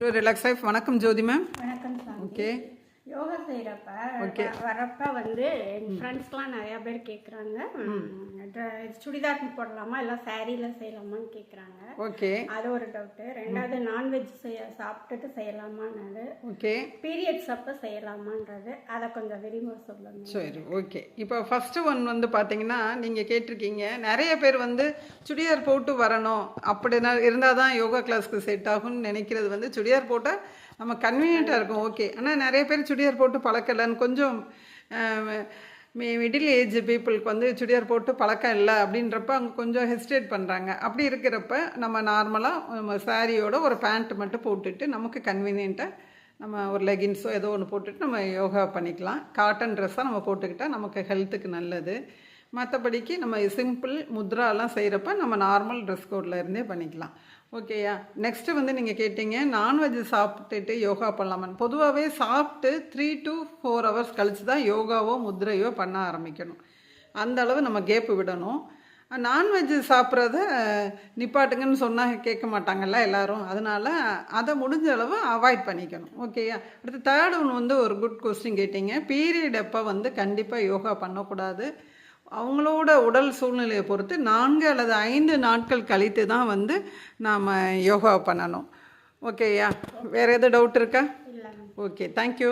Relax life. வணக்கம் ஜோதி ma'am. வணக்கம் சாமி. ஓகே. யோகா செய்கிறப்ப வரப்ப வந்து என் ஃப்ரெண்ட்ஸ்லாம் நிறையா பேர் கேட்குறாங்க, சுடிதார் போடலாமா இல்லை சாரியில் செய்யலாமான்னு கேட்குறாங்க. ஓகே, அது ஒரு டவுட்டு. ரெண்டாவது நான்வெஜ் சாப்பிட்டுட்டு செய்யலாமான்னு. ஓகே. பீரியட்ஸ் அப்போ செய்யலாமான்றது அதை கொஞ்சம் விரிவாக சொல்லுங்க. சரி, ஓகே. இப்போ ஃபஸ்ட்டு ஒன் வந்து பார்த்தீங்கன்னா, நீங்கள் கேட்டிருக்கீங்க நிறைய பேர் வந்து சுடிதார் போட்டு வரணும் அப்படின்னா இருந்தால் தான் யோகா கிளாஸ்க்கு செட் ஆகும்னு நினைக்கிறது வந்து சுடிதார் போட்டால் நம்ம கன்வீனியண்ட்டாக இருக்கும். ஓகே. ஆனால் நிறைய பேர் சுடிதார் போட்டு பழக்கலைன்னு கொஞ்சம் மிடில் ஏஜ் பீப்புளுக்கு வந்து சுடிதார் போட்டு பழக்கம் இல்லை அப்படின்றப்ப அவங்க கொஞ்சம் ஹெசிடேட் பண்ணுறாங்க. அப்படி இருக்கிறப்ப நம்ம நார்மலாக நம்ம சாரியோட ஒரு பேண்ட் மட்டும் போட்டுட்டு நமக்கு கன்வீனியண்ட்டாக நம்ம ஒரு லெகின்ஸோ ஏதோ ஒன்று போட்டுட்டு நம்ம யோகா பண்ணிக்கலாம். காட்டன் ட்ரெஸ்ஸாக நம்ம போட்டுக்கிட்டால் நமக்கு ஹெல்த்துக்கு நல்லது. மற்றபடிக்கு நம்ம சிம்பிள் முத்ராலாம் செய்கிறப்ப நம்ம நார்மல் ட்ரெஸ் கோடில் இருந்தே பண்ணிக்கலாம். ஓகேயா. நெக்ஸ்ட்டு வந்து நீங்கள் கேட்டீங்க நான்வெஜ் சாப்பிட்டுட்டு யோகா பண்ணலாமான்னு. பொதுவாகவே சாப்பிட்டு 3 to 4 hours கழித்து தான் யோகாவோ முத்ரையோ பண்ண ஆரம்பிக்கணும். அந்த அளவு நம்ம கேப்பு விடணும். நான்வெஜ் சாப்பிட்றத நிப்பாட்டுங்கன்னு சொன்னால் கேட்க மாட்டாங்கல்ல எல்லோரும். அதனால் அதை முடிஞ்ச அளவு அவாய்ட் பண்ணிக்கணும். ஓகேயா. அடுத்து தேர்ட் ஒன்று வந்து ஒரு குட் கொஸ்டின் கேட்டீங்க. பீரியட் அப்போ வந்து கண்டிப்பாக யோகா பண்ணக்கூடாது. அவங்களோட உடல் சூழ்நிலையை பொறுத்து 4 அல்லது 5 நாட்கள் கழித்து தான் வந்து நாம் யோகா பண்ணணும். ஓகேயா. வேறு எதுவும் டவுட் இருக்கா? இல்லை. Okay, thank you.